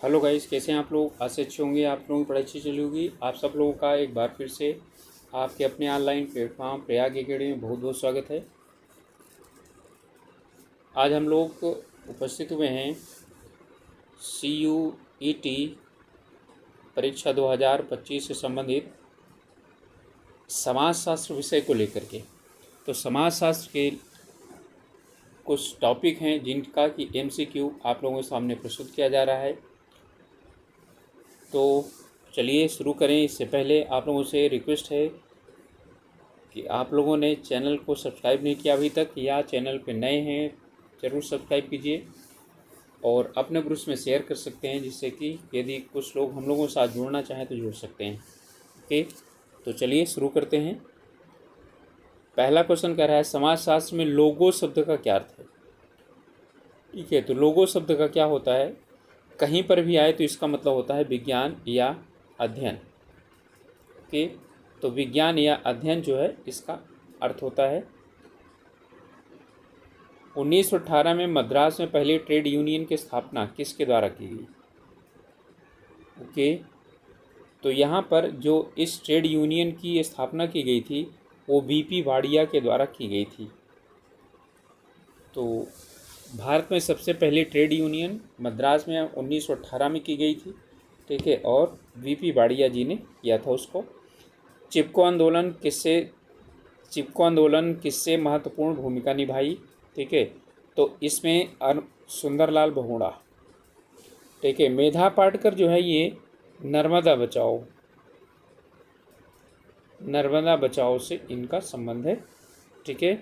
Hello guys, कैसे हैं आप लोग। आज से अच्छे होंगे, आप लोगों की पढ़ाई अच्छी चली होगी। आप सब लोगों का एक बार फिर से आपके अपने ऑनलाइन प्लेटफॉर्म प्रयाग एकेडमी में बहुत बहुत स्वागत है। आज हम लोग उपस्थित हुए हैं CUET परीक्षा 2025 से संबंधित समाजशास्त्र विषय को लेकर के। तो समाजशास्त्र के कुछ टॉपिक हैं जिनका कि MCQ आप लोगों के सामने प्रस्तुत किया जा रहा है। तो चलिए शुरू करें। इससे पहले आप लोगों से रिक्वेस्ट है कि आप लोगों ने चैनल को सब्सक्राइब नहीं किया अभी तक, या चैनल पे नए हैं ज़रूर सब्सक्राइब कीजिए और अपने ग्रुप्स में शेयर कर सकते हैं, जिससे कि यदि कुछ लोग हम लोगों के साथ जुड़ना चाहें तो जुड़ सकते हैं। ओके, तो चलिए शुरू करते हैं। पहला क्वेश्चन कह रहा है समाजशास्त्र में लोगो शब्द का क्या अर्थ है। ठीक है, तो लोगो शब्द का क्या होता है, कहीं पर भी आए तो इसका मतलब होता है विज्ञान या अध्ययन। ओके, तो विज्ञान या अध्ययन जो है इसका अर्थ होता है। 1918 में मद्रास में पहली ट्रेड यूनियन की स्थापना किसके द्वारा की गई। ओके, तो यहाँ पर जो इस ट्रेड यूनियन की स्थापना की गई थी वो VP वाडिया के द्वारा की गई थी। तो भारत में सबसे पहली ट्रेड यूनियन मद्रास में 1918 में की गई थी। ठीक है, और VP वाडिया जी ने किया था उसको। चिपको आंदोलन किससे महत्वपूर्ण भूमिका निभाई। ठीक है, तो इसमें सुंदरलाल बहुगुणा। ठीक है, मेधा पाटकर जो है ये नर्मदा बचाओ से इनका संबंध है। ठीक है,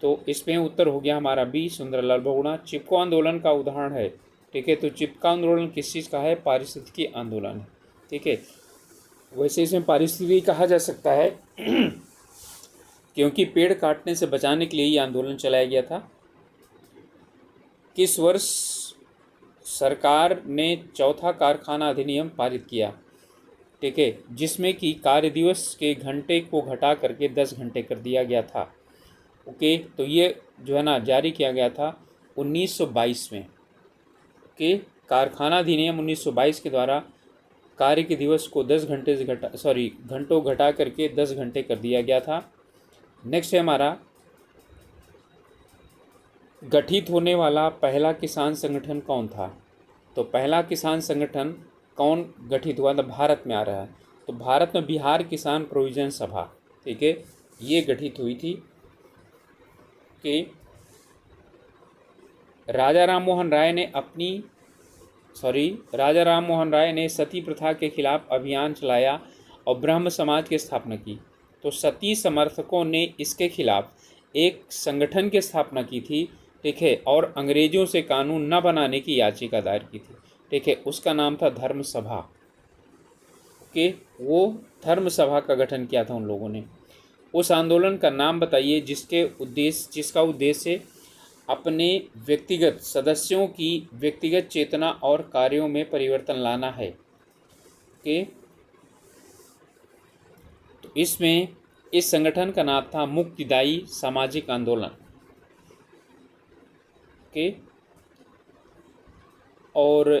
तो इसमें उत्तर हो गया हमारा B, सुंदरलाल बहुगुणा। चिपको आंदोलन का उदाहरण है। ठीक है, तो चिपका आंदोलन किस चीज़ का है, पारिस्थितिकी आंदोलन है। ठीक है, वैसे इसमें पारिस्थितिकी कहा जा सकता है क्योंकि पेड़ काटने से बचाने के लिए ये आंदोलन चलाया गया था। किस वर्ष सरकार ने चौथा कारखाना अधिनियम पारित किया। ठीक है, जिसमें कि कार्य दिवस के घंटे को घटा करके 10 घंटे कर दिया गया था। ओके, तो ये जो है ना जारी किया गया था 1922 में। ओके, कारखाना अधिनियम 1922 के द्वारा कार्य के दिवस को 10 घंटे से घंटों घटा करके 10 घंटे कर दिया गया था। नेक्स्ट है हमारा गठित होने वाला पहला किसान संगठन कौन था। तो पहला किसान संगठन कौन गठित हुआ था, भारत में आ रहा है। तो भारत में बिहार किसान प्रोविजन सभा, ठीक है, ये गठित हुई थी। कि राजा राम मोहन राय ने सती प्रथा के खिलाफ अभियान चलाया और ब्रह्म समाज की स्थापना की। तो सती समर्थकों ने इसके खिलाफ एक संगठन की स्थापना की थी। ठीक है, और अंग्रेजों से कानून न बनाने की याचिका दायर की थी। ठीक है, उसका नाम था धर्म सभा। ओके, वो धर्म सभा का गठन किया था उन लोगों ने। उस आंदोलन का नाम बताइए जिसका उद्देश्य अपने व्यक्तिगत सदस्यों की व्यक्तिगत चेतना और कार्यों में परिवर्तन लाना है। ओके, तो इसमें इस संगठन का नाम था मुक्तिदायी सामाजिक आंदोलन। ओके, और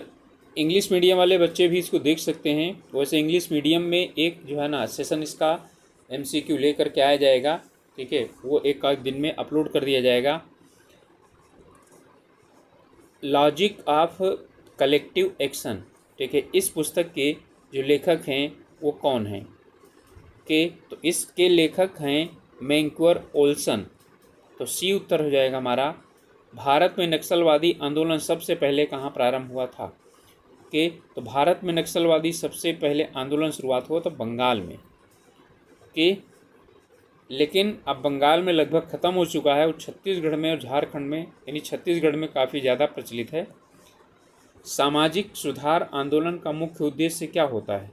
इंग्लिश मीडियम वाले बच्चे भी इसको देख सकते हैं। वैसे इंग्लिश मीडियम में एक जो है ना सेशन इसका MCQ लेकर के आया जाएगा। ठीक है, वो एक दिन में अपलोड कर दिया जाएगा। Logic of collective action. ठीक है, इस पुस्तक के जो लेखक हैं वो कौन हैं। के तो इसके लेखक हैं मैंक्वर ओल्सन। तो C उत्तर हो जाएगा हमारा। भारत में नक्सलवादी आंदोलन सबसे पहले कहाँ प्रारंभ हुआ था। के तो भारत में नक्सलवादी सबसे पहले आंदोलन शुरुआत हुआ था बंगाल में। के लेकिन अब बंगाल में लगभग ख़त्म हो चुका है। वो छत्तीसगढ़ में और झारखंड में, यानी छत्तीसगढ़ में काफ़ी ज़्यादा प्रचलित है। सामाजिक सुधार आंदोलन का मुख्य उद्देश्य क्या होता है।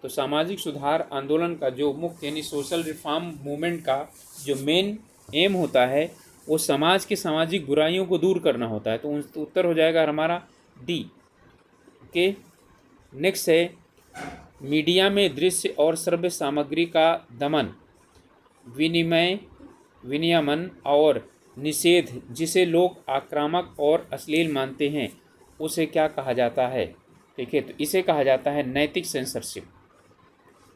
तो सामाजिक सुधार आंदोलन का जो मुख्य यानी सोशल रिफॉर्म मूवमेंट का जो मेन एम होता है वो समाज की सामाजिक बुराइयों को दूर करना होता है। तो उत्तर हो जाएगा हमारा D। ओके, नेक्स्ट है मीडिया में दृश्य और श्रव्य सामग्री का दमन, विनियमन और निषेध जिसे लोग आक्रामक और अश्लील मानते हैं उसे क्या कहा जाता है। ठीक है। तो इसे कहा जाता है नैतिक सेंसरशिप।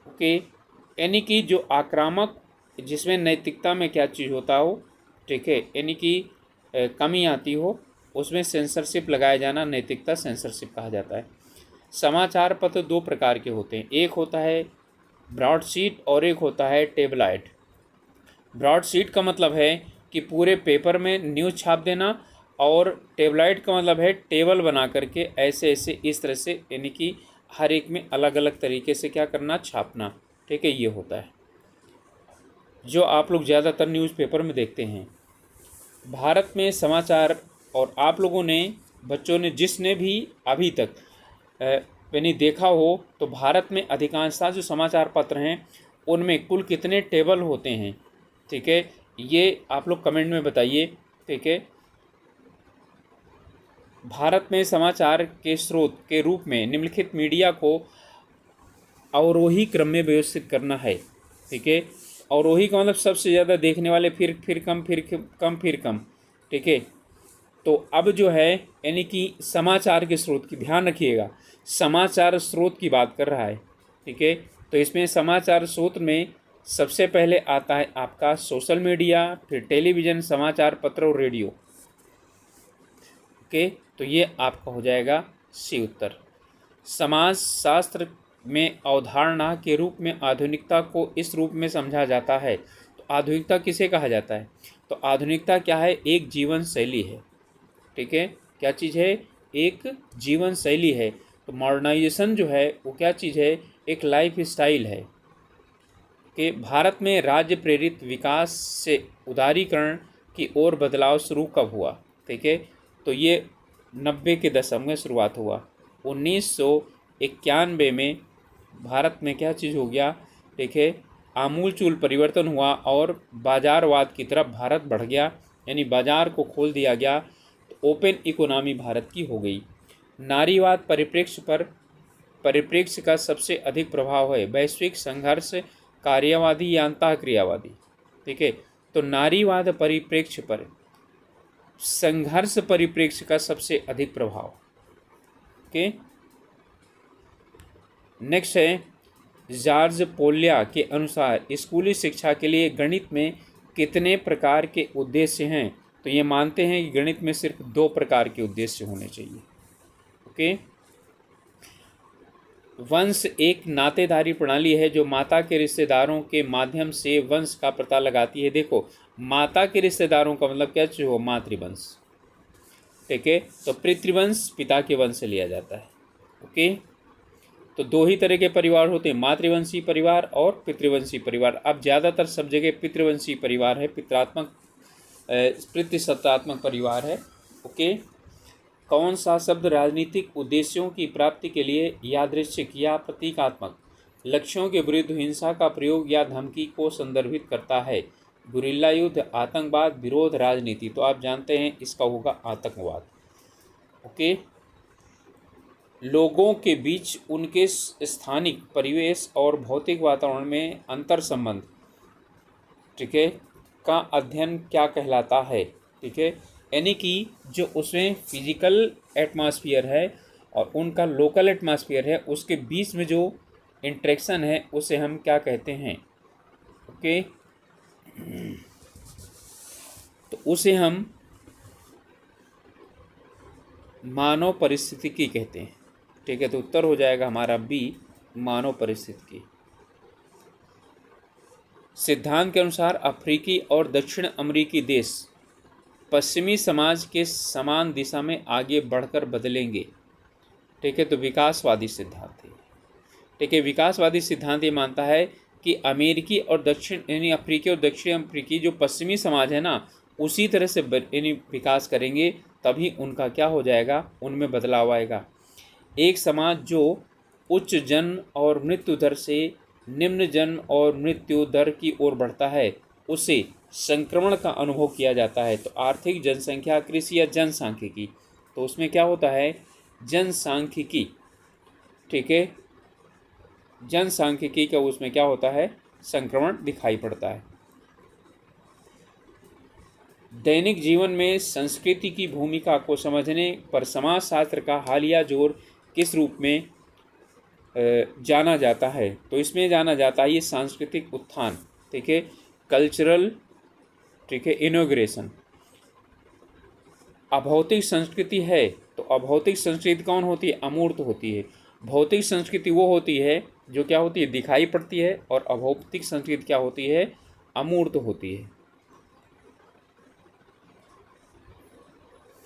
ओके, यानी कि जो आक्रामक, जिसमें नैतिकता में क्या चीज़ होता हो, ठीक है, यानी कि कमी आती हो, उसमें सेंसरशिप लगाया जाना नैतिकता सेंसरशिप कहा जाता है। समाचार पत्र दो प्रकार के होते हैं, एक होता है ब्रॉडशीट और एक होता है टेबलाइड। ब्रॉडशीट का मतलब है कि पूरे पेपर में न्यूज़ छाप देना, और टेबलाइड का मतलब है टेबल बना करके ऐसे ऐसे इस तरह से, यानी कि हर एक में अलग अलग तरीके से क्या करना, छापना। ठीक है, ये होता है जो आप लोग ज़्यादातर न्यूज़पेपर में देखते हैं। भारत में समाचार, और आप लोगों ने, बच्चों ने, जिसने भी अभी तक यानी देखा हो, तो भारत में अधिकांशतः जो समाचार पत्र हैं उनमें कुल कितने टेबल होते हैं, ठीक है, ये आप लोग कमेंट में बताइए। ठीक है, भारत में समाचार के स्रोत के रूप में निम्नलिखित मीडिया को अवरोही क्रम में व्यवस्थित करना है। ठीक है, अवरोही का मतलब सबसे ज़्यादा देखने वाले, फिर कम, फिर कम, फिर कम। ठीक है, तो अब जो है, यानी कि समाचार के स्रोत की, ध्यान रखिएगा, समाचार स्रोत की बात कर रहा है। ठीक है, तो इसमें समाचार स्रोत में सबसे पहले आता है आपका सोशल मीडिया, फिर टेलीविज़न, समाचार पत्र और रेडियो। ओके, तो ये आपका हो जाएगा सी उत्तर। समाज शास्त्र में अवधारणा के रूप में आधुनिकता को इस रूप में समझा जाता है। तो आधुनिकता किसे कहा जाता है? तो आधुनिकता क्या है? एक जीवन शैली है। ठीक है, क्या चीज़ है? एक जीवन शैली है। तो मॉडर्नाइजेशन जो है वो क्या चीज़ है? एक लाइफ स्टाइल है। कि भारत में राज्य प्रेरित विकास से उदारीकरण की ओर बदलाव शुरू कब हुआ? ठीक है, तो ये 90 के दशक में शुरुआत हुआ। 1991 में भारत में क्या चीज़ हो गया? ठीक है, आमूलचूल परिवर्तन हुआ और बाजारवाद की तरफ भारत बढ़ गया, यानी बाजार को खोल दिया गया। तो ओपन इकोनॉमी भारत की हो गई। नारीवाद परिप्रेक्ष्य का सबसे अधिक प्रभाव है वैश्विक संघर्ष, कार्यवादी या अंतःक्रियावादी। ठीक है, तो नारीवाद परिप्रेक्ष्य पर संघर्ष परिप्रेक्ष्य का सबसे अधिक प्रभाव। ओके, नेक्स्ट है, जॉर्ज पोल्या के अनुसार स्कूली शिक्षा के लिए गणित में कितने प्रकार के उद्देश्य हैं? तो ये मानते हैं कि गणित में सिर्फ 2 प्रकार के उद्देश्य होने चाहिए। ओके, वंश एक नातेदारी प्रणाली है जो माता के रिश्तेदारों के माध्यम से वंश का पता लगाती है। देखो, माता के रिश्तेदारों का मतलब क्या चीज़ हो? मातृवंश। ठीक है, तो पितृवंश पिता के वंश से लिया जाता है। ओके, तो 2 ही तरह के परिवार होते हैं, मातृवंशी परिवार और पितृवंशी परिवार। अब ज़्यादातर सब जगह पितृवंशी परिवार है, पितृसत्तात्मक परिवार है। ओके, कौन सा शब्द राजनीतिक उद्देश्यों की प्राप्ति के लिए यादृच्छिक या प्रतीकात्मक लक्ष्यों के विरुद्ध हिंसा का प्रयोग या धमकी को संदर्भित करता है? गुरिल्ला युद्ध, आतंकवाद, विरोध, राजनीति। तो आप जानते हैं इसका होगा आतंकवाद। ओके, लोगों के बीच उनके स्थानिक परिवेश और भौतिक वातावरण में अंतर संबंध, ठीक है, का अध्ययन क्या कहलाता है? ठीक है, यानी कि जो उसमें फिजिकल एटमॉस्फेयर है और उनका लोकल एटमॉस्फेयर है, उसके बीच में जो इंटरेक्शन है उसे हम क्या कहते हैं? ओके, तो उसे हम मानव परिस्थितिकी कहते हैं। ठीक है, तो उत्तर हो जाएगा हमारा बी, मानव परिस्थितिकी। सिद्धांत के अनुसार अफ्रीकी और दक्षिण अमेरिकी देश पश्चिमी समाज के समान दिशा में आगे बढ़कर बदलेंगे। ठीक है, तो विकासवादी सिद्धांत है। ठीक है, विकासवादी सिद्धांत ये मानता है कि अमेरिकी और दक्षिण, यानी अफ्रीकी और दक्षिण अफ्रीकी जो पश्चिमी समाज है ना, उसी तरह से यानी विकास करेंगे, तभी उनका क्या हो जाएगा? उनमें बदलाव आएगा। एक समाज जो उच्च जन्म और मृत्यु दर से निम्न जन्म और मृत्यु दर की ओर बढ़ता है, उसे संक्रमण का अनुभव किया जाता है। तो आर्थिक, जनसंख्या, कृषि या जनसांख्यिकी, तो उसमें क्या होता है? जनसांख्यिकी। ठीक है, जनसांख्यिकी का उसमें क्या होता है? संक्रमण दिखाई पड़ता है। दैनिक जीवन में संस्कृति की भूमिका को समझने पर समाजशास्त्र का हालिया जोर किस रूप में जाना जाता है? तो इसमें जाना जाता है ये सांस्कृतिक उत्थान, ठीक है, कल्चरल, ठीक है, इनोग्रेशन। अभौतिक संस्कृति है तो अभौतिक संस्कृति कौन होती है? अमूर्त होती है। भौतिक संस्कृति वो होती है जो क्या होती है? दिखाई पड़ती है। और अभौतिक संस्कृति क्या होती है? अमूर्त होती है।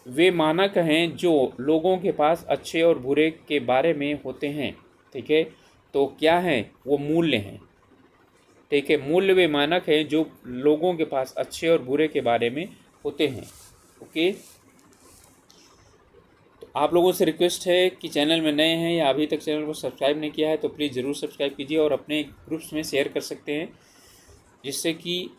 वे मानक हैं जो लोगों के पास अच्छे और बुरे के बारे में होते हैं, ठीक है। तो क्या हैं? वो मूल्य हैं, ठीक है। मूल्य वे मानक हैं जो लोगों के पास अच्छे और बुरे के बारे में होते हैं। ओके, तो आप लोगों से रिक्वेस्ट है कि चैनल में नए हैं या अभी तक चैनल को सब्सक्राइब नहीं किया है तो प्लीज़ ज़रूर सब्सक्राइब कीजिए और अपने ग्रुप्स में शेयर कर सकते हैं, जिससे कि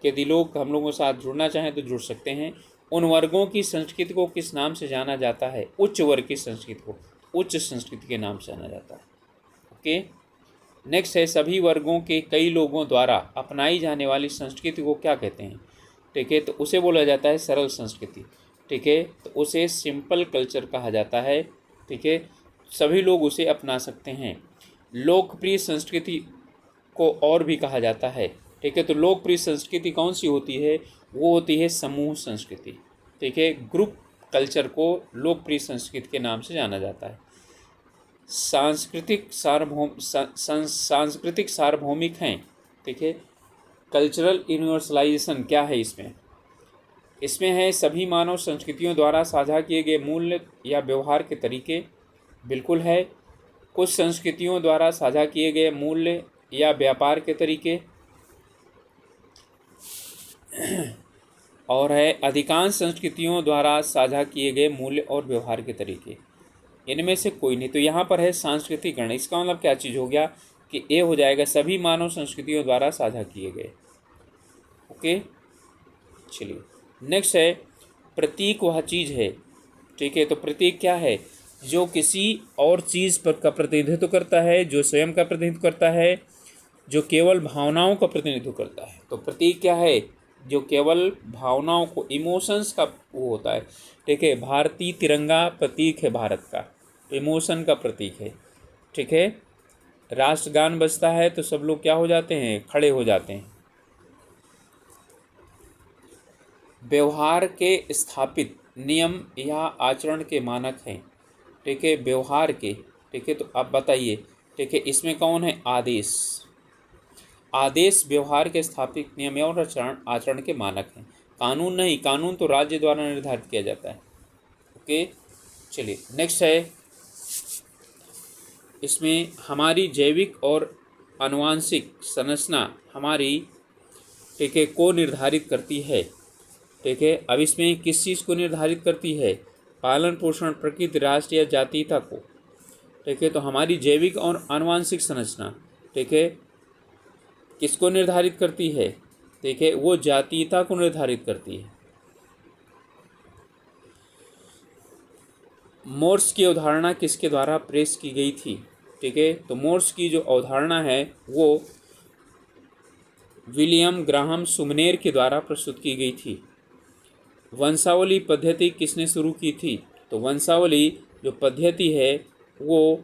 यदि लोग हम लोगों के साथ जुड़ना चाहें तो जुड़ सकते हैं। उन वर्गों की संस्कृति को किस नाम से जाना जाता है? उच्च वर्ग की संस्कृति को उच्च संस्कृति के नाम से जाना जाता है। ओके, नेक्स्ट है सभी वर्गों के कई लोगों द्वारा अपनाई जाने वाली संस्कृति को क्या कहते हैं? ठीक है, तो उसे बोला जाता है सरल संस्कृति, ठीक है। तो उसे सिंपल कल्चर कहा जाता है, ठीक है। सभी लोग उसे अपना सकते हैं। लोकप्रिय संस्कृति को और भी कहा जाता है, ठीक है। तो लोकप्रिय संस्कृति कौन सी होती है? वो होती है समूह संस्कृति, ठीक है। ग्रुप कल्चर को लोकप्रिय संस्कृति के नाम से जाना जाता है। सांस्कृतिक सार्वभौमिक हैं, ठीक है। कल्चरल यूनिवर्सलाइजेशन क्या है इसमें? इसमें है सभी मानव संस्कृतियों द्वारा साझा किए गए मूल्य या व्यवहार के तरीके, बिल्कुल है। कुछ संस्कृतियों द्वारा साझा किए गए मूल्य या व्यापार के तरीके, और है अधिकांश संस्कृतियों द्वारा साझा किए गए मूल्य और व्यवहार के तरीके। इनमें से कोई नहीं। तो यहाँ पर है सांस्कृतिकरण। इसका मतलब क्या चीज़ हो गया कि ए हो जाएगा सभी मानव संस्कृतियों द्वारा साझा किए गए। ओके, चलिए नेक्स्ट है प्रतीक वह चीज़ है, ठीक है। तो प्रतीक क्या है? जो किसी और चीज़ पर का प्रतिनिधित्व करता है, जो स्वयं का प्रतिनिधित्व करता है, जो केवल भावनाओं का प्रतिनिधित्व करता है। तो प्रतीक क्या है? जो केवल भावनाओं को, इमोशंस का वो होता है, ठीक है। भारतीय तिरंगा प्रतीक है भारत का, इमोशन का प्रतीक है, ठीक है। राष्ट्रगान बजता है तो सब लोग क्या हो जाते हैं? खड़े हो जाते हैं। व्यवहार के स्थापित नियम या आचरण के मानक हैं, ठीक है। व्यवहार के, ठीक है। तो आप बताइए, ठीक है, इसमें कौन है? आदेश। आदेश व्यवहार के स्थापित नियम और आचरण के मानक हैं। कानून नहीं, कानून तो राज्य द्वारा निर्धारित किया जाता है। ओके, चलिए नेक्स्ट है इसमें हमारी जैविक और आनुवांशिक संरचना हमारी, ठीक है, को निर्धारित करती है, ठीक है। अब इसमें किस चीज़ को निर्धारित करती है? पालन पोषण, प्रकृति, राष्ट्र या जातीयता को, ठीक है। तो हमारी जैविक और आनुवांशिक संरचना, ठीक है, किसको निर्धारित करती है? ठीक है, वो जातीयता को निर्धारित करती है। मोर्स की अवधारणा किसके द्वारा पेश की गई थी? ठीक है, तो मोर्स की जो अवधारणा है वो विलियम ग्राहम सुमनेर के द्वारा प्रस्तुत की गई थी। वंशावली पद्धति किसने शुरू की थी? तो वंशावली जो पद्धति है वो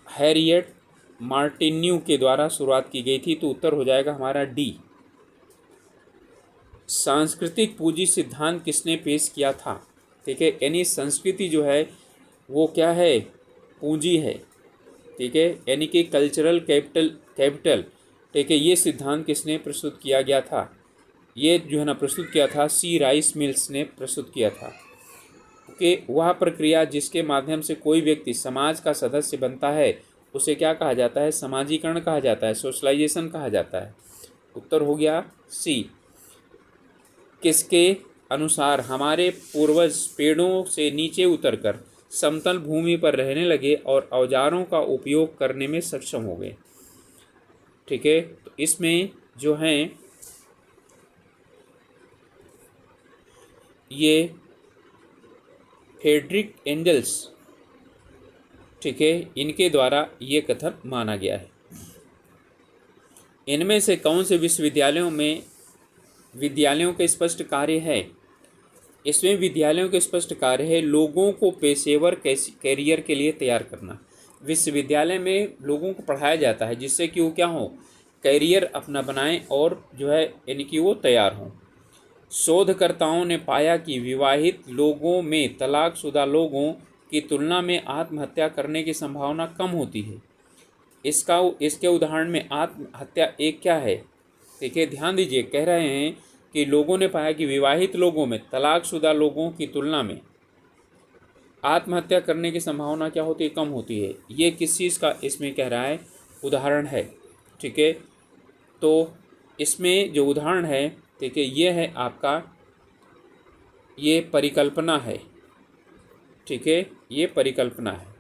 हैरियट मार्टिन्यू के द्वारा शुरुआत की गई थी। तो उत्तर हो जाएगा हमारा डी। सांस्कृतिक पूंजी सिद्धांत किसने पेश किया था? ठीक है, यानी संस्कृति जो है वो क्या है? पूंजी है, ठीक है, यानी कि कल्चरल कैपिटल, ठीक है। ये सिद्धांत किसने प्रस्तुत किया गया था? ये जो है ना प्रस्तुत किया था सी राइस मिल्स ने प्रस्तुत किया था। ओके, वह प्रक्रिया जिसके माध्यम से कोई व्यक्ति समाज का सदस्य बनता है उसे क्या कहा जाता है? समाजीकरण कहा जाता है, सोशलाइजेशन कहा जाता है। उत्तर हो गया सी। किसके अनुसार हमारे पूर्वज पेड़ों से नीचे उतरकर समतल भूमि पर रहने लगे और औजारों का उपयोग करने में सक्षम हो गए? ठीक है, तो इसमें जो हैं ये फ्रेडरिक एंजल्स, ठीक है, इनके द्वारा ये कथन माना गया है। इनमें से कौन से विद्यालयों के स्पष्ट कार्य है? इसमें विद्यालयों का स्पष्ट कार्य है लोगों को पेशेवर कैरियर के लिए तैयार करना। विश्वविद्यालय में लोगों को पढ़ाया जाता है जिससे कि वो क्या हो, कैरियर अपना बनाएं और जो है यानी कि वो तैयार हों। शोधकर्ताओं ने पाया कि विवाहित लोगों में तलाकशुदा लोगों की तुलना में आत्महत्या करने की संभावना कम होती है। इसके उदाहरण में आत्महत्या एक क्या है, देखिए ध्यान दीजिए, कह रहे हैं कि लोगों ने पाया कि विवाहित लोगों में तलाकशुदा लोगों की तुलना में आत्महत्या करने की संभावना क्या होती है, कम होती है। ये किस चीज़ का इसमें कह रहा है, उदाहरण है। ठीक है, तो इसमें जो उदाहरण है, ठीक है, ये है आपका, ये परिकल्पना है। ठीक है, ये परिकल्पना है।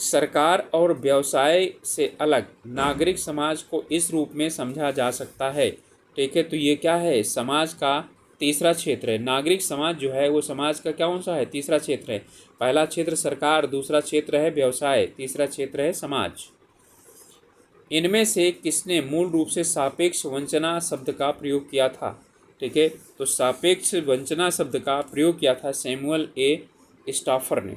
सरकार और व्यवसाय से अलग नागरिक समाज को इस रूप में समझा जा सकता है। ठीक है, तो ये क्या है, समाज का तीसरा क्षेत्र है। नागरिक समाज जो है वो समाज का कौन सा है, तीसरा क्षेत्र है। पहला क्षेत्र सरकार, दूसरा क्षेत्र है व्यवसाय, तीसरा क्षेत्र है समाज। इनमें से किसने मूल रूप से सापेक्ष वंचना शब्द का प्रयोग किया था। ठीक है, तो सापेक्ष वंचना शब्द का प्रयोग किया था सैमुअल ए स्टाफर ने।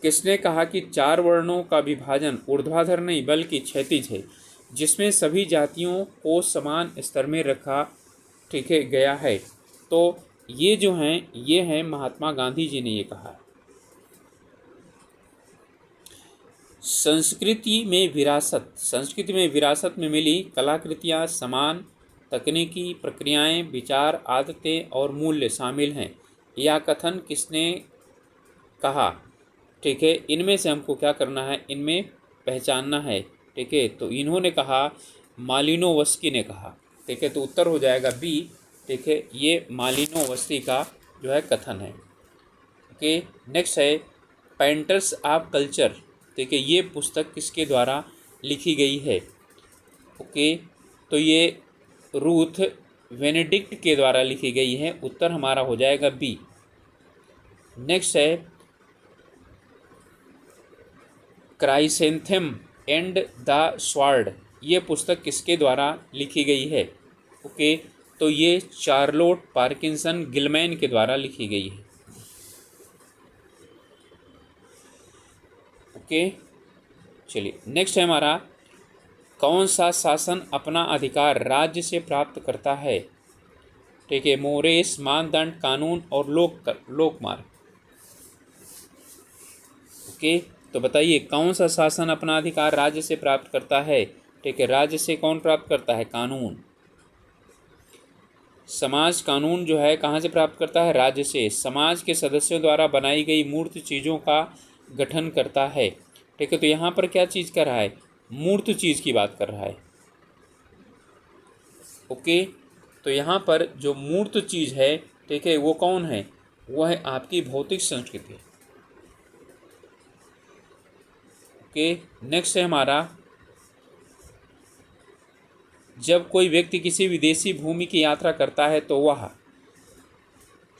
किसने कहा कि 4 वर्णों का विभाजन ऊर्ध्वाधर नहीं बल्कि क्षैतिज है, जिसमें सभी जातियों को समान स्तर में रखा, ठीक है, गया है। तो ये जो हैं, ये हैं महात्मा गांधी जी ने ये कहा। संस्कृति में विरासत में मिली कलाकृतियाँ समान तकनीकी प्रक्रियाएं, विचार, आदतें और मूल्य शामिल हैं। यह कथन किसने कहा। ठीक है, इनमें से हमको क्या करना है, इनमें पहचानना है। ठीक है, तो इन्होंने कहा, मालिनोवस्की ने कहा। ठीक है, तो उत्तर हो जाएगा बी। ठीक है, ये मालिनोवस्की का जो है कथन है। ओके, नेक्स्ट है पेंटर्स ऑफ कल्चर। ठीक है, ये पुस्तक किसके द्वारा लिखी गई है। ओके, तो ये रूथ वेनेडिक्ट के द्वारा लिखी गई है। उत्तर हमारा हो जाएगा बी। नेक्स्ट है क्राइसेंथेम एंड द स्वॉर्ड। ये पुस्तक किसके द्वारा लिखी गई है। ओके, तो ये चार्लोट पार्किंसन गिलमैन के द्वारा लिखी गई है। ओके, चलिए नेक्स्ट है हमारा, कौन सा शासन अपना अधिकार राज्य से प्राप्त करता है। ठीक है, मोरेस, मानदंड, कानून और लोकमार्ग। ओके, तो बताइए कौन सा शासन अपना अधिकार राज्य से प्राप्त करता है। ठीक है, राज्य से कौन प्राप्त करता है, कानून। समाज कानून जो है कहाँ से प्राप्त करता है, राज्य से। समाज के सदस्यों द्वारा बनाई गई मूर्त चीज़ों का गठन करता है। ठीक है, तो यहाँ पर क्या चीज़ कर रहा है, मूर्त चीज़ की बात कर रहा है। ओके, तो यहाँ पर जो मूर्त चीज़ है, ठीक है, वो कौन है, वो है आपकी भौतिक संस्कृति। ओके, नेक्स्ट है हमारा, जब कोई व्यक्ति किसी विदेशी भूमि की यात्रा करता है तो वह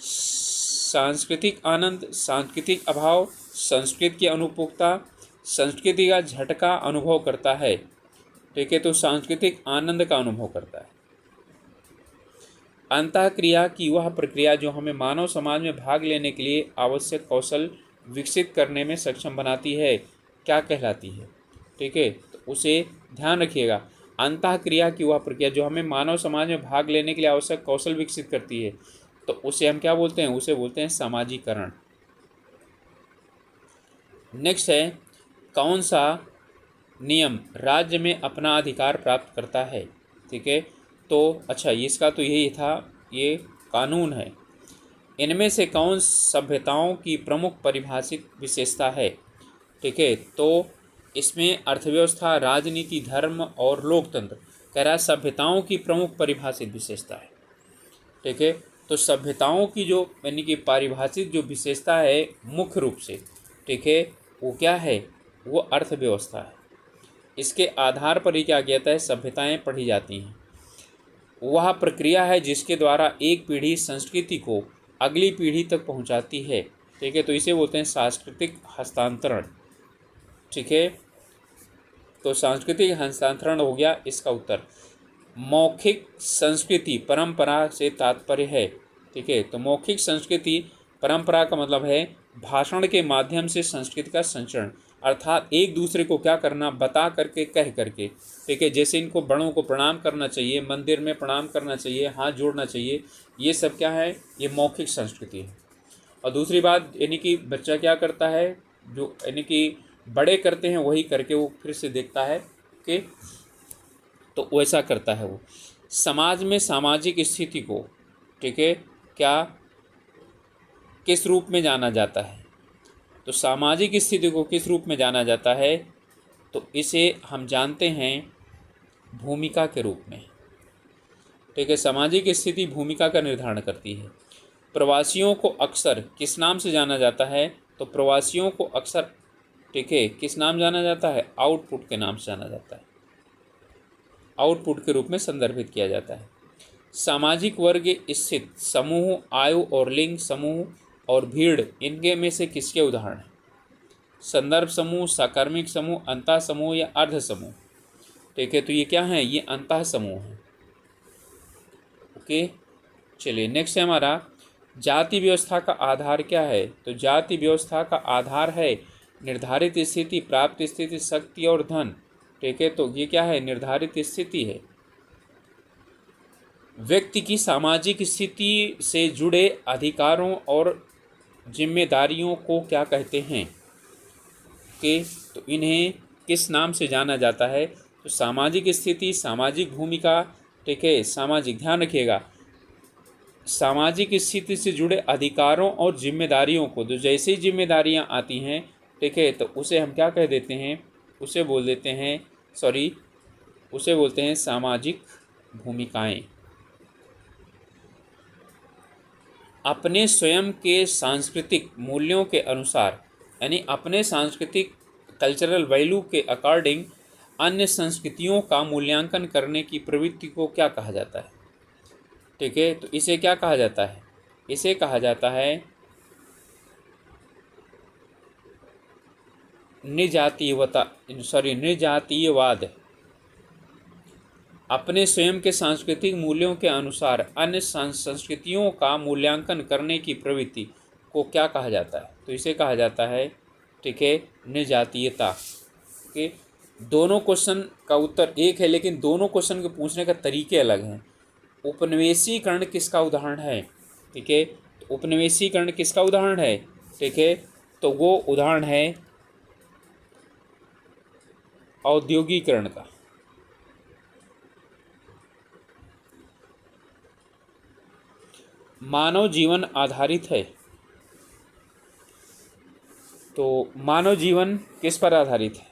सांस्कृतिक आनंद, सांस्कृतिक अभाव, संस्कृति की अनुपयुक्तता, संस्कृति का झटका अनुभव करता है। ठीक है, तो सांस्कृतिक आनंद का अनुभव करता है। अंतःक्रिया की वह प्रक्रिया जो हमें मानव समाज में भाग लेने के लिए आवश्यक कौशल विकसित करने में सक्षम बनाती है, क्या कहलाती है। ठीक है, तो उसे ध्यान रखिएगा। अंतःक्रिया की वह प्रक्रिया जो हमें मानव समाज में भाग लेने के लिए आवश्यक कौशल विकसित करती है, तो उसे हम क्या बोलते हैं, उसे बोलते हैं सामाजिकरण। नेक्स्ट है, कौन सा नियम राज्य में अपना अधिकार प्राप्त करता है। ठीक है, तो अच्छा इसका तो यही था, ये कानून है। इनमें से कौन सभ्यताओं की प्रमुख परिभाषित विशेषता है। ठीक है, तो इसमें अर्थव्यवस्था, राजनीति, धर्म और लोकतंत्र कह रहा है सभ्यताओं की प्रमुख परिभाषित विशेषता है। ठीक है, तो सभ्यताओं की जो यानी कि परिभाषित जो विशेषता है मुख्य रूप से, ठीक है, वो क्या है, वो अर्थव्यवस्था है। इसके आधार पर ही क्या कहता है, सभ्यताएं पढ़ी जाती हैं। वह प्रक्रिया है जिसके द्वारा एक पीढ़ी संस्कृति को अगली पीढ़ी तक पहुंचाती है। ठीक है, तो इसे बोलते हैं सांस्कृतिक हस्तांतरण। ठीक है, तो सांस्कृतिक हस्तांतरण हो गया इसका उत्तर। मौखिक संस्कृति परंपरा से तात्पर्य है। ठीक है, तो मौखिक संस्कृति परंपरा का मतलब है भाषण के माध्यम से संस्कृति का संचरण, अर्थात एक दूसरे को क्या करना, बता करके, कह करके। ठीक है, जैसे इनको बड़ों को प्रणाम करना चाहिए, मंदिर में प्रणाम करना चाहिए, हाथ जोड़ना चाहिए, ये सब क्या है, ये मौखिक संस्कृति है। और दूसरी बात यानी कि बच्चा क्या करता है, जो यानी कि बड़े करते हैं वही करके वो फिर से देखता है कि, तो वैसा करता है वो। समाज में सामाजिक स्थिति को, ठीक है, क्या किस रूप में जाना जाता है, तो सामाजिक स्थिति को किस रूप में जाना जाता है, तो इसे हम जानते हैं भूमिका के रूप में। ठीक है, सामाजिक स्थिति भूमिका का निर्धारण करती है। प्रवासियों को अक्सर किस नाम से जाना जाता है, तो प्रवासियों को अक्सर, ठीक है, किस नाम जाना जाता है, आउटपुट के नाम से जाना जाता है, आउटपुट के रूप में संदर्भित किया जाता है। सामाजिक वर्ग स्थित समूह, आयु और लिंग समूह और भीड़, इनके में से किसके उदाहरण हैं? संदर्भ समूह, साकर्मिक समूह, अंतः समूह या अर्ध समूह। ठीक है, तो ये क्या है, ये अंतः समूह है। ओके, चलिए नेक्स्ट है हमारा, जाति व्यवस्था का आधार क्या है, तो जाति व्यवस्था का आधार है निर्धारित स्थिति, प्राप्त स्थिति, शक्ति और धन। ठीक है, तो ये क्या है, निर्धारित स्थिति है। व्यक्ति की सामाजिक स्थिति से जुड़े अधिकारों और जिम्मेदारियों को क्या कहते हैं, कि तो इन्हें किस नाम से जाना जाता है, तो सामाजिक स्थिति, सामाजिक भूमिका, ठीक है, सामाजिक, ध्यान रखिएगा, सामाजिक स्थिति से जुड़े अधिकारों और जिम्मेदारियों को, तो जैसे ही जिम्मेदारियां आती हैं, ठीक है, तो उसे हम क्या कह देते हैं, उसे बोल देते हैं, उसे बोलते हैं सामाजिक भूमिकाएं। अपने स्वयं के सांस्कृतिक मूल्यों के अनुसार, यानी अपने सांस्कृतिक कल्चरल वैल्यू के अकॉर्डिंग अन्य संस्कृतियों का मूल्यांकन करने की प्रवृत्ति को क्या कहा जाता है? ठीक है, तो इसे क्या कहा जाता है, इसे कहा जाता है निजातीयवाद। अपने स्वयं के सांस्कृतिक मूल्यों के अनुसार अन्य संस्कृतियों का मूल्यांकन करने की प्रवृत्ति को क्या कहा जाता है, तो इसे कहा जाता है, ठीक है, निजातीयता। के दोनों क्वेश्चन का उत्तर एक है, लेकिन दोनों क्वेश्चन के पूछने का तरीके अलग हैं। उपनिवेशीकरण किसका उदाहरण है? ठीक है, तो उपनिवेशीकरण किसका उदाहरण है? ठीक है, तो वो उदाहरण है औद्योगिकरण का। मानव जीवन आधारित है, तो मानव जीवन किस पर आधारित है?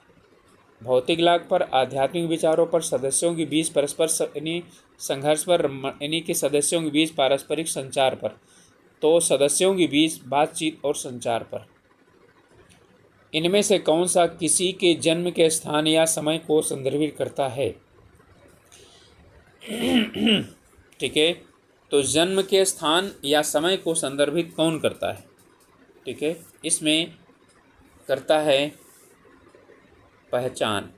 भौतिक लाभ पर, आध्यात्मिक विचारों पर, सदस्यों के बीच परस्पर संघर्ष पर, यानी कि सदस्यों के बीच पारस्परिक संचार पर, तो सदस्यों के बीच बातचीत और संचार पर। इनमें से कौन सा किसी के जन्म के स्थान या समय को संदर्भित करता है? ठीक है, तो जन्म के स्थान या समय को संदर्भित कौन करता है? ठीक है, इसमें करता है पहचान।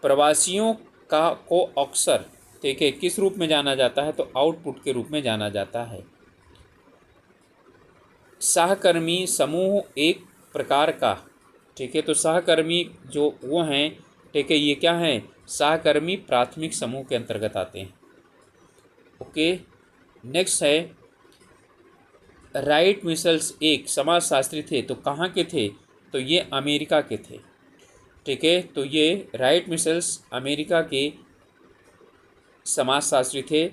प्रवासियों को अक्सर, ठीक है, किस रूप में जाना जाता है? तो आउटपुट के रूप में जाना जाता है। सहकर्मी समूह एक प्रकार का, ठीक है, तो सहकर्मी जो वो हैं, ठीक है, ये क्या हैं? सहकर्मी प्राथमिक समूह के अंतर्गत आते हैं। ओके, नेक्स्ट है, राइट मिशेल्स एक समाजशास्त्री थे, तो कहाँ के थे? तो ये अमेरिका के थे। ठीक है, तो ये राइट मिशेल्स अमेरिका के समाजशास्त्री थे।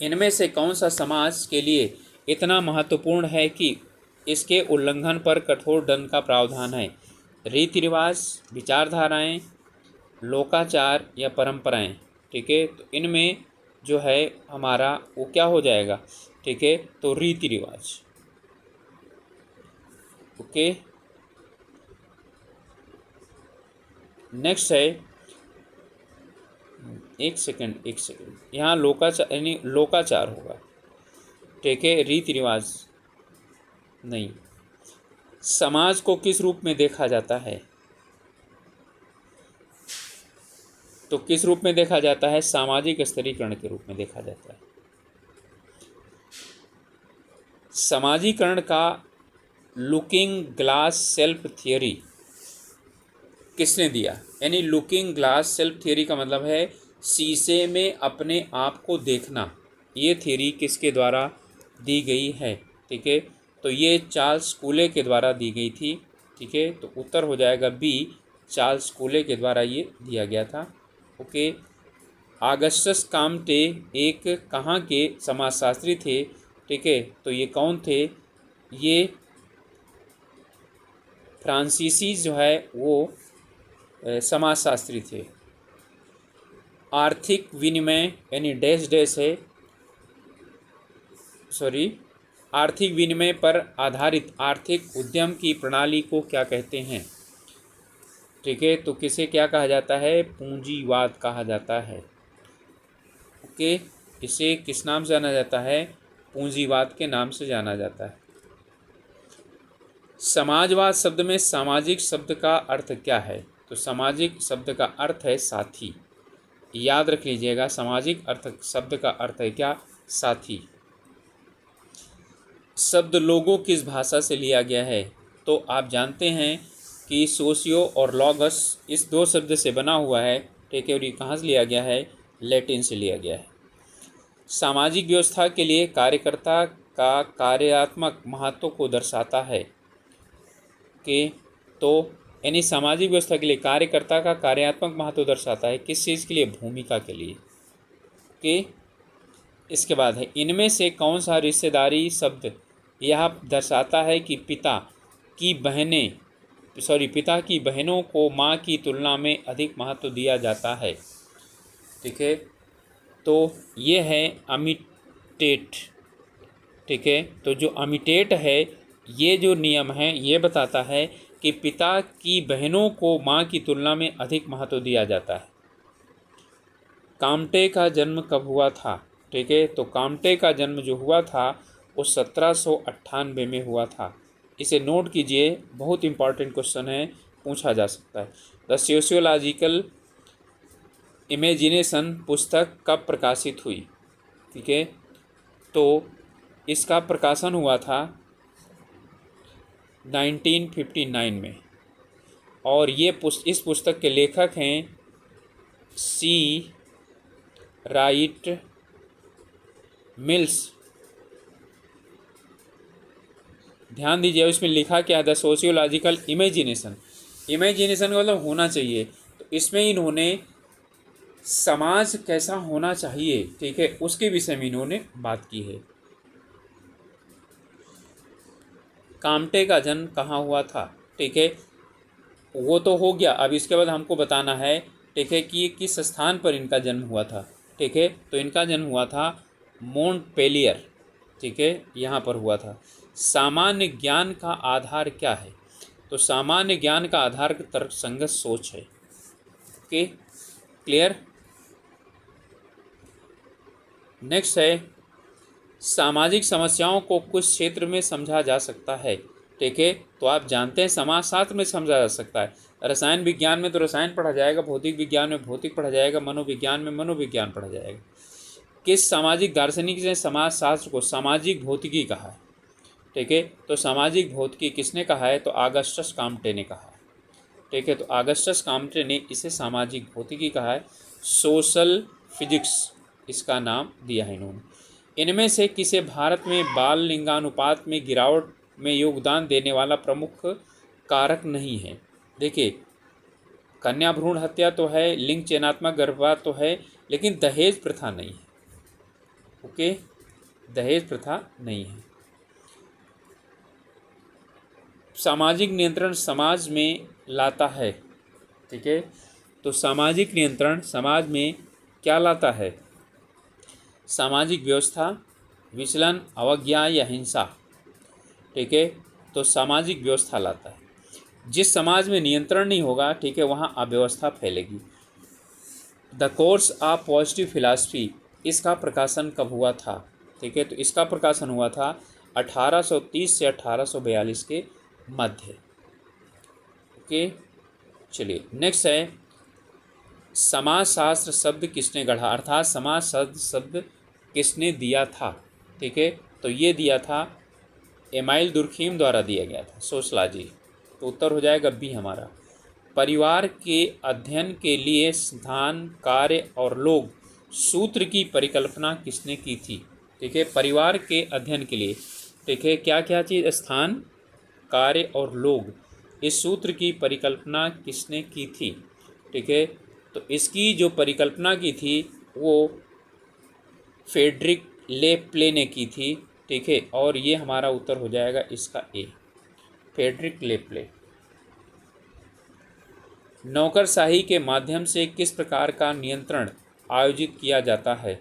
इनमें से कौन सा समाज के लिए इतना महत्वपूर्ण है कि इसके उल्लंघन पर कठोर दंड का प्रावधान है? रीति रिवाज, विचारधाराएं, लोकाचार या परंपराएं। ठीक है, तो इनमें जो है हमारा वो क्या हो जाएगा? ठीक है, तो रीति रिवाज। ओके, नेक्स्ट है, एक सेकंड, यहाँ लोकाचार यानी लोकाचार होगा। ठीक है, रीति रिवाज नहीं। समाज को किस रूप में देखा जाता है? तो किस रूप में देखा जाता है? सामाजिक स्तरीकरण के रूप में देखा जाता है। समाजीकरण का लुकिंग ग्लास सेल्फ थियोरी किसने दिया? यानी लुकिंग ग्लास सेल्फ थियोरी का मतलब है शीशे में अपने आप को देखना। ये थियोरी किसके द्वारा दी गई है? ठीक है, तो ये चार्ल्स कूले के द्वारा दी गई थी। ठीक है, तो उत्तर हो जाएगा बी, चार्ल्स कूले के द्वारा ये दिया गया था। ओके, ऑगस्टस काम्टे एक कहाँ के समाजशास्त्री थे? ठीक है, तो ये कौन थे? ये फ्रांसीसी जो है वो समाजशास्त्री थे। आर्थिक विनिमय यानी डैश डैश है, सॉरी, आर्थिक विनिमय पर आधारित आर्थिक उद्यम की प्रणाली को क्या कहते हैं? ठीक है, तो किसे क्या कहा जाता है? पूंजीवाद कहा जाता है। ओके, इसे किस नाम से जाना जाता है? पूंजीवाद के नाम से जाना जाता है। समाजवाद शब्द में सामाजिक शब्द का अर्थ क्या है? तो सामाजिक शब्द का अर्थ है साथी। याद रख लीजिएगा, सामाजिक अर्थ शब्द का अर्थ है क्या? साथी। शब्द लोगो किस भाषा से लिया गया है? तो आप जानते हैं कि सोशियो और लॉगस इस दो शब्द से बना हुआ है। ठीक है, और ये कहाँ से लिया गया है? लैटिन से लिया गया है। सामाजिक व्यवस्था के लिए कार्यकर्ता का कार्यात्मक महत्व को दर्शाता है कि, तो यानी सामाजिक व्यवस्था के लिए कार्यकर्ता का कार्यात्मक महत्व दर्शाता है किस चीज़ के लिए? भूमिका के लिए। कि इसके बाद है, इनमें से कौन सा रिश्तेदारी शब्द यह दर्शाता है कि पिता की बहनों को माँ की तुलना में अधिक महत्व दिया जाता है? ठीक है, तो ये है अमिटेट। ठीक है, तो जो अमिटेट है, ये जो नियम है ये बताता है कि पिता की बहनों को माँ की तुलना में अधिक महत्व दिया जाता है। काम्टे का जन्म कब हुआ था? ठीक है, तो काम्टे का जन्म जो हुआ था वो 1798 में हुआ था। इसे नोट कीजिए, बहुत इंपॉर्टेंट क्वेश्चन है, पूछा जा सकता है। द सोशियोलॉजिकल इमेजिनेशन पुस्तक कब प्रकाशित हुई? ठीक है, तो इसका प्रकाशन हुआ था 1959 में, और ये इस पुस्तक के लेखक हैं सी राइट मिल्स। ध्यान दीजिए, इसमें लिखा क्या है? The sociological imagination. इमेजिनेशन का मतलब होना चाहिए, तो इसमें इन्होंने समाज कैसा होना चाहिए, ठीक है, उसके विषय में इन्होंने बात की है। काम्टे का जन्म कहाँ हुआ था? ठीक है, वो तो हो गया। अब इसके बाद हमको बताना है, ठीक है, कि किस स्थान पर इनका जन्म हुआ था। ठीक है, तो इनका जन्म हुआ था मोंटपेलियर। ठीक है, यहाँ पर हुआ था। सामान्य ज्ञान का आधार क्या है? तो सामान्य ज्ञान का आधार तर्कसंगत सोच है। Okay, clear. नेक्स्ट है, सामाजिक समस्याओं को कुछ क्षेत्र में समझा जा सकता है। ठीक है, तो आप जानते हैं समाजशास्त्र में समझा जा सकता है। रसायन विज्ञान में तो रसायन पढ़ा जाएगा, भौतिक विज्ञान में भौतिक पढ़ा जाएगा, मनोविज्ञान में मनोविज्ञान पढ़ा जाएगा। किस सामाजिक दार्शनिक ने समाजशास्त्र को सामाजिक भौतिकी कहा है? ठीक है, तो सामाजिक भौतिकी किसने कहा है? तो ऑगस्टस काम्टे ने कहा है। ठीक है, तो ऑगस्टस काम्टे ने इसे सामाजिक भौतिकी कहा है। सोशल फिजिक्स इसका नाम दिया है इन्होंने। इनमें से किसे भारत में बाल लिंगानुपात में गिरावट में योगदान देने वाला प्रमुख कारक नहीं है? देखिए, कन्या भ्रूण हत्या तो है, लिंग चयनात्मक गर्भपात तो है, लेकिन दहेज प्रथा नहीं है। ओके, दहेज प्रथा नहीं है। सामाजिक नियंत्रण समाज में लाता है। ठीक है, तो सामाजिक नियंत्रण समाज में क्या लाता है? सामाजिक व्यवस्था, विचलन, अवज्ञा या हिंसा। ठीक है, तो सामाजिक व्यवस्था लाता है। जिस समाज में नियंत्रण नहीं होगा, ठीक है, वहाँ अव्यवस्था फैलेगी। The course of positive philosophy, इसका प्रकाशन कब हुआ था? ठीक है, तो इसका प्रकाशन हुआ था 1830 से 1842 के मध्य। ओके, चलिए नेक्स्ट है, समाजशास्त्र शब्द किसने गढ़ा, अर्थात समाजशास्त्र शब्द किसने दिया था। ठीक है, तो ये दिया था एमाइल दुर्खीम द्वारा दिया गया था, सोशलॉजी। तो उत्तर हो जाएगा बी हमारा। परिवार के अध्ययन के लिए स्थान, कार्य और लोग सूत्र की परिकल्पना किसने की थी। ठीक है, परिवार के अध्ययन के लिए, ठीक है, क्या क्या चीज़, स्थान, कार्य और लोग, इस सूत्र की परिकल्पना किसने की थी। ठीक है, तो इसकी जो परिकल्पना की थी वो फ्रेडरिक लेप्ले ने की थी। ठीक है, और ये हमारा उत्तर हो जाएगा इसका ए, फ्रेडरिक लेप्ले। नौकरशाही के माध्यम से किस प्रकार का नियंत्रण आयोजित किया जाता है।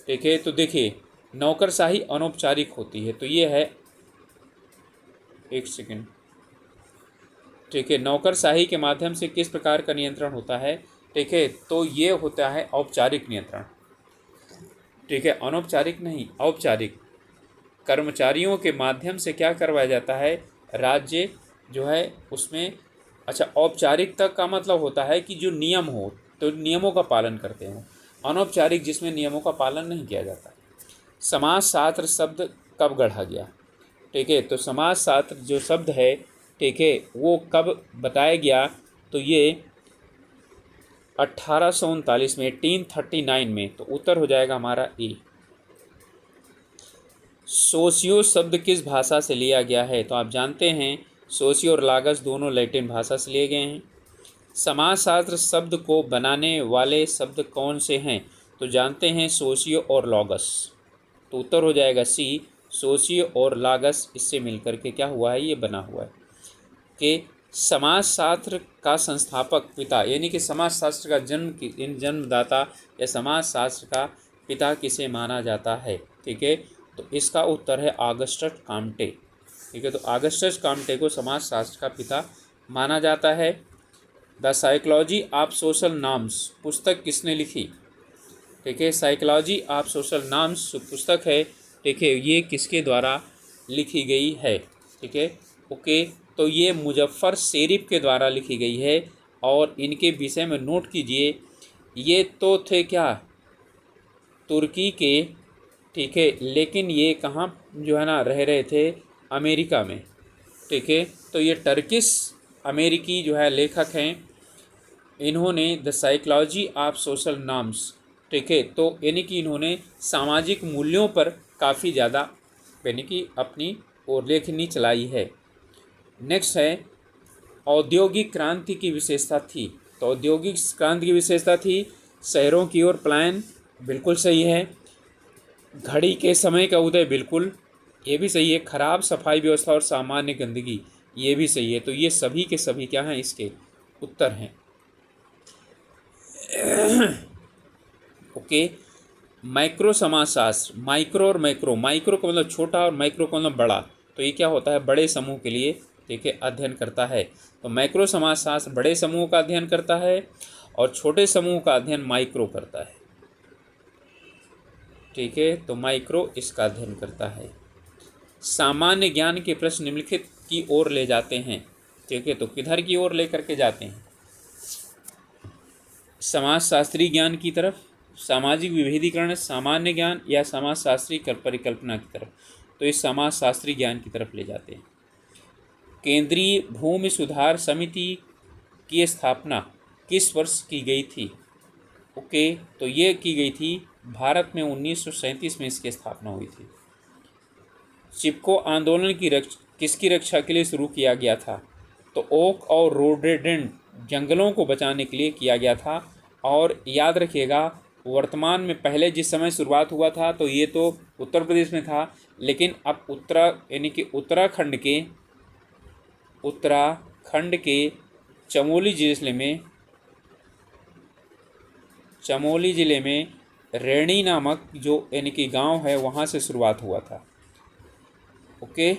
ठीक है, तो देखिए नौकरशाही अनौपचारिक होती है, तो ये है, एक सेकेंड। ठीक है, नौकरशाही के माध्यम से किस प्रकार का नियंत्रण होता है। ठीक है, तो ये होता है औपचारिक नियंत्रण। ठीक है, अनौपचारिक नहीं, औपचारिक। कर्मचारियों के माध्यम से क्या करवाया जाता है, राज्य जो है उसमें, अच्छा, औपचारिक तक का मतलब होता है कि जो नियम हो तो नियमों का पालन करते हो, अनौपचारिक जिसमें नियमों का पालन नहीं किया जाता। समाजशास्त्र शब्द कब गढ़ा गया। ठीक है, तो समाजशास्त्र जो शब्द है, ठीक है, वो कब बताया गया, तो ये 1839 में, 1839 में। तो उत्तर हो जाएगा हमारा ए। सोशियो शब्द किस भाषा से लिया गया है, तो आप जानते हैं सोशियो और लागस दोनों लैटिन भाषा से लिए गए हैं। समाजशास्त्र शब्द को बनाने वाले शब्द कौन से हैं, तो जानते हैं सोशियो और लॉगस। तो उत्तर हो जाएगा सी, सोशियो और लागस, इससे मिलकर के क्या हुआ है, ये बना हुआ है। कि समाजशास्त्र का संस्थापक पिता, यानी कि समाजशास्त्र का जन्मदाता या समाजशास्त्र का पिता किसे माना जाता है। ठीक है, तो इसका उत्तर है ऑगस्टस कॉम्टे। ठीक है, तो ऑगस्टस कॉम्टे को समाजशास्त्र का पिता माना जाता है। The psychology of social norms पुस्तक किसने लिखी। ठीक है, साइकोलॉजी ऑफ सोशल नॉर्म्स पुस्तक है, ठीक है, ये किसके द्वारा लिखी गई है। ठीक है, ओके, तो ये मुजफ्फर शेरीफ के द्वारा लिखी गई है। और इनके विषय में नोट कीजिए, ये तो थे क्या, तुर्की के। ठीक है, लेकिन ये कहाँ जो है ना रह रहे थे, अमेरिका में। ठीक है, तो ये टर्किश अमेरिकी जो है लेखक हैं। इन्होंने the psychology of social norms, ठीक है, तो यानी कि इन्होंने सामाजिक मूल्यों पर काफ़ी ज़्यादा यानी कि अपनी और लेखनी चलाई है। नेक्स्ट है, औद्योगिक क्रांति की विशेषता थी। तो औद्योगिक क्रांति की विशेषता थी शहरों की ओर पलायन, बिल्कुल सही है। घड़ी के समय का उदय, बिल्कुल ये भी सही है। खराब सफाई व्यवस्था और सामान्य गंदगी, ये भी सही है। तो ये सभी के सभी क्या हैं, इसके उत्तर हैं। ओके, माइक्रो समाजशास्त्र, माइक्रो और मैक्रो, माइक्रो का मतलब छोटा और मैक्रो का मतलब बड़ा। तो ये क्या होता है, बड़े समूह के लिए, ठीक है, अध्ययन करता है। तो मैक्रो समाजशास्त्र बड़े समूह का अध्ययन करता है और छोटे समूह का अध्ययन माइक्रो करता है। ठीक है, तो माइक्रो इसका अध्ययन करता है। सामान्य ज्ञान के प्रश्न निम्नलिखित की ओर ले जाते हैं। ठीक है, तो किधर की ओर लेकर के जाते हैं, समाजशास्त्री ज्ञान की तरफ, सामाजिक विभेदीकरण, सामान्य ज्ञान या समाजशास्त्री परिकल्पना की तरफ। तो इस समाजशास्त्री ज्ञान की तरफ ले जाते हैं। केंद्रीय भूमि सुधार समिति की स्थापना किस वर्ष की गई थी। ओके, तो ये की गई थी भारत में 1937 में इसकी स्थापना हुई थी। चिपको आंदोलन किसकी रक्षा के लिए शुरू किया गया था। तो ओक और रोडेडेंट जंगलों को बचाने के लिए किया गया था। और याद रखिएगा, वर्तमान में पहले जिस समय शुरुआत हुआ था तो ये तो उत्तर प्रदेश में था, लेकिन अब यानी कि उत्तराखंड के चमोली ज़िले में रैणी नामक जो यानी कि गांव है, वहां से शुरुआत हुआ था। ओके,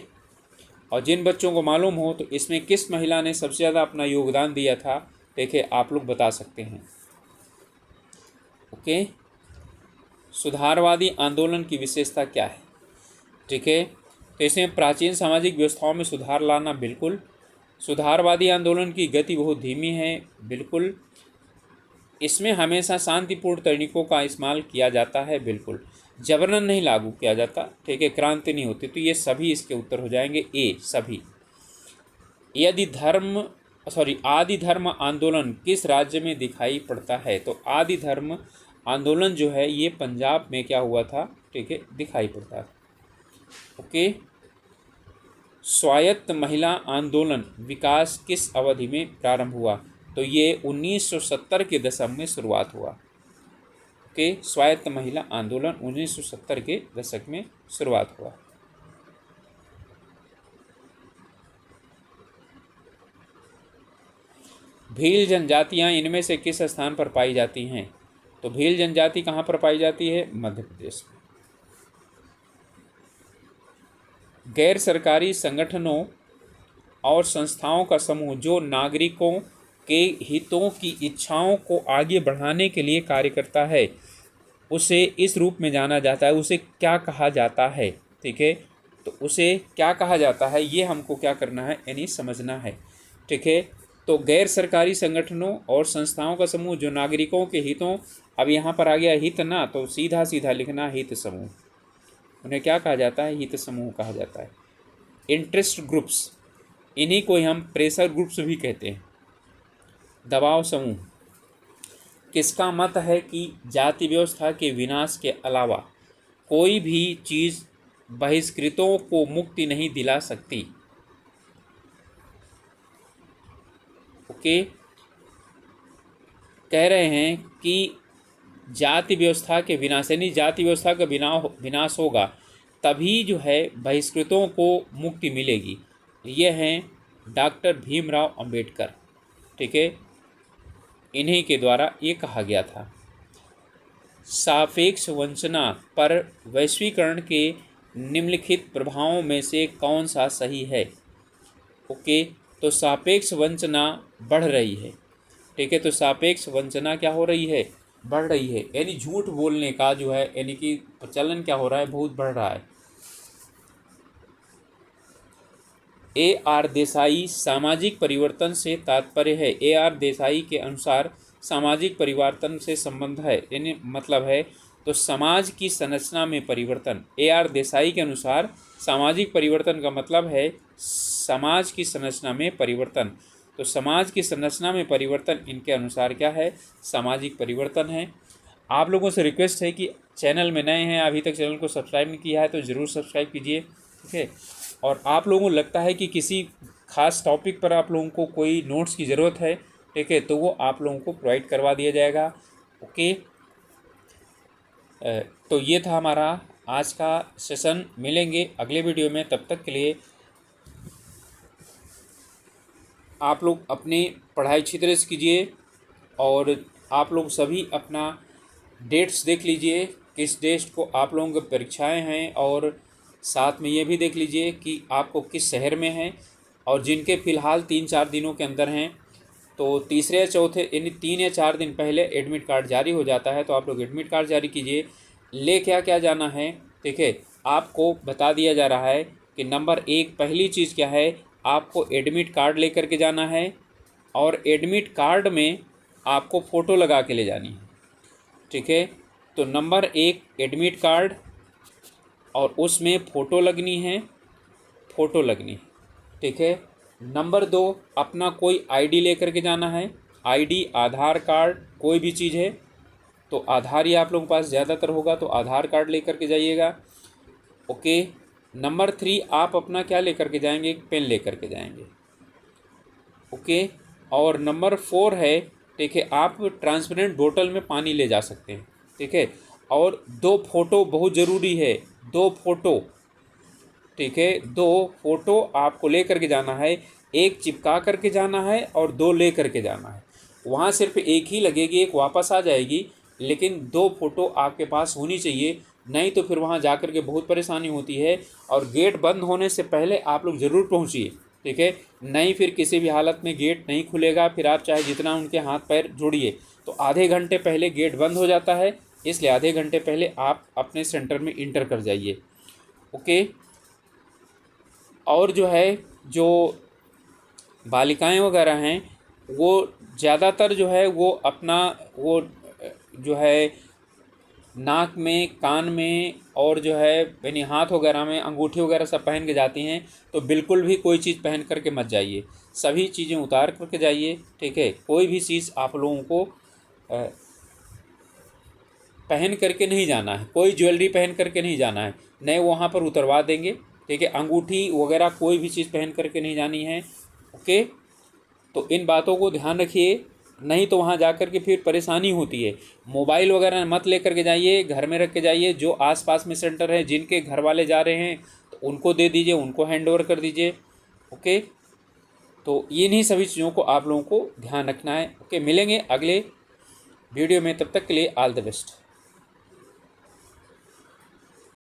और जिन बच्चों को मालूम हो तो इसमें किस महिला ने सबसे ज़्यादा अपना योगदान दिया था, देखिए आप लोग बता सकते हैं। ओके, सुधारवादी आंदोलन की विशेषता क्या है। ठीक है, तो इसमें प्राचीन सामाजिक व्यवस्थाओं में सुधार लाना, बिल्कुल। सुधारवादी आंदोलन की गति बहुत धीमी है, बिल्कुल। इसमें हमेशा शांतिपूर्ण तरीकों का इस्तेमाल किया जाता है, बिल्कुल जबरन नहीं लागू किया जाता, ठीक है, क्रांति नहीं होती। तो ये सभी इसके उत्तर हो जाएंगे ए सभी। आदि धर्म आंदोलन किस राज्य में दिखाई पड़ता है? तो आदि धर्म आंदोलन जो है ये पंजाब में क्या हुआ था, ठीक है, दिखाई पड़ता है। ओके। स्वायत्त महिला आंदोलन विकास किस अवधि में प्रारंभ हुआ? तो ये 1970 के दशक में शुरुआत हुआ। ओके, स्वायत्त महिला आंदोलन 1970 के दशक में शुरुआत हुआ। भील जनजातियां इनमें से किस स्थान पर पाई जाती हैं? तो भील जनजाति कहाँ पर पाई जाती है? मध्य प्रदेश में। गैर सरकारी संगठनों और संस्थाओं का समूह जो नागरिकों के हितों की इच्छाओं को आगे बढ़ाने के लिए कार्य करता है, उसे इस रूप में जाना जाता है। उसे क्या कहा जाता है? ठीक है, तो उसे क्या कहा जाता है ये हमको क्या करना है, यानी समझना है। ठीक है, तो गैर सरकारी संगठनों और संस्थाओं का समूह जो नागरिकों के हितों, अब यहाँ पर आ गया हित ना, तो सीधा सीधा लिखना हित समूह, उन्हें क्या कहा जाता है? हित समूह कहा जाता है। इंटरेस्ट ग्रुप्स, इन्हीं को हम प्रेशर ग्रुप्स भी कहते हैं। दबाव समूह, किसका मत है कि जाति व्यवस्था के विनाश के अलावा कोई भी चीज़ बहिष्कृतों को मुक्ति नहीं दिला सकती? ओके, कह रहे हैं कि जाति व्यवस्था के विनाश, यानी जाति व्यवस्था का विनाश होगा तभी जो है बहिष्कृतों को मुक्ति मिलेगी। ये हैं डॉक्टर भीमराव अंबेडकर। ठीक है, इन्हीं के द्वारा ये कहा गया था। सापेक्ष वंचना पर वैश्वीकरण के निम्नलिखित प्रभावों में से कौन सा सही है? ओके, तो सापेक्ष वंचना बढ़ रही है। ठीक है, तो सापेक्ष वंचना क्या हो रही है? बढ़ रही है, यानी झूठ बोलने का जो है, यानी कि प्रचलन क्या हो रहा है? बहुत बढ़ रहा है। A.R. देसाई सामाजिक परिवर्तन से तात्पर्य है। A.R. देसाई के अनुसार सामाजिक परिवर्तन से संबंध है, यानी मतलब है तो समाज की संरचना में परिवर्तन। A.R. देसाई के अनुसार सामाजिक परिवर्तन का मतलब है समाज की संरचना में परिवर्तन। तो समाज की संरचना में परिवर्तन इनके अनुसार क्या है? सामाजिक परिवर्तन है। आप लोगों से रिक्वेस्ट है कि चैनल में नए हैं, अभी तक चैनल को सब्सक्राइब नहीं किया है तो ज़रूर सब्सक्राइब कीजिए। ठीक है, और आप लोगों को लगता है कि किसी खास टॉपिक पर आप लोगों को कोई नोट्स की ज़रूरत है, ठीक है, तो वो आप लोगों को प्रोवाइड करवा दिया जाएगा। ओके, तो ये था हमारा आज का सेशन। मिलेंगे अगले वीडियो में, तब तक के लिए आप लोग अपनी पढ़ाई अच्छी तरह से कीजिए और आप लोग सभी अपना डेट्स देख लीजिए, किस डेट को आप लोगों की परीक्षाएं हैं, और साथ में ये भी देख लीजिए कि आपको किस शहर में है, और जिनके फ़िलहाल 3-4 दिनों के अंदर हैं तो तीसरे या चौथे यानी 3 या 4 दिन पहले एडमिट कार्ड जारी हो जाता है, तो आप लोग एडमिट कार्ड जारी कीजिए। ले क्या क्या जाना है, ठीक है, आपको बता दिया जा रहा है कि नंबर 1 पहली चीज़ क्या है, आपको एडमिट कार्ड लेकर के जाना है, और एडमिट कार्ड में आपको फ़ोटो लगा के ले जानी है। ठीक है, तो नंबर 1 एडमिट कार्ड और उसमें फ़ोटो लगनी है, फ़ोटो लगनी है। ठीक है, नंबर 2 अपना कोई आईडी लेकर के जाना है। आईडी, आधार कार्ड, कोई भी चीज़ है तो आधार ही आप लोगों के पास ज़्यादातर होगा तो आधार कार्ड लेकर के जाइएगा। ओके, नंबर 3 आप अपना क्या लेकर के जाएंगे? एक पेन लेकर के जाएंगे। ओके, और नंबर 4 है, ठीक है, आप ट्रांसपेरेंट बोतल में पानी ले जा सकते हैं। ठीक है, और 2 फोटो बहुत ज़रूरी है, 2 फोटो। ठीक है, 2 फोटो आपको ले करके जाना है, एक चिपका करके जाना है और 2 ले करके जाना है। वहाँ सिर्फ एक ही लगेगी, एक वापस आ जाएगी, लेकिन 2 फोटो आपके पास होनी चाहिए, नहीं तो फिर वहाँ जा कर के बहुत परेशानी होती है। और गेट बंद होने से पहले आप लोग ज़रूर पहुँचिए। ठीक है, नहीं फिर किसी भी हालत में गेट नहीं खुलेगा, फिर आप चाहे जितना उनके हाथ पैर जोड़िए तो आधे घंटे पहले गेट बंद हो जाता है, इसलिए आधे घंटे पहले आप अपने सेंटर में इंटर कर जाइए। ओके, और जो है जो बालिकाएं वगैरह हैं वो ज़्यादातर जो है वो अपना वो जो है नाक में, कान में और जो है यानी हाथ वगैरह में अंगूठी वगैरह सब पहन के जाती हैं, तो बिल्कुल भी कोई चीज़ पहन करके मत जाइए, सभी चीज़ें उतार करके जाइए। ठीक है, कोई भी चीज़ आप लोगों को पहन करके नहीं जाना है, कोई ज्वेलरी पहन करके नहीं जाना है, नहीं वहाँ पर उतरवा देंगे। ठीक है, अंगूठी वगैरह कोई भी चीज़ पहन करके नहीं जानी है। ओके, तो इन बातों को ध्यान रखिए, नहीं तो वहाँ जा कर के फिर परेशानी होती है। मोबाइल वगैरह मत लेकर के जाइए, घर में रख के जाइए। जो आसपास में सेंटर है, जिनके घर वाले जा रहे हैं तो उनको दे दीजिए, उनको हैंड ओवर कर दीजिए। ओके, तो इन्हीं सभी चीज़ों को आप लोगों को ध्यान रखना है। ओके, मिलेंगे अगले वीडियो में, तब तक के लिए ऑल द बेस्ट।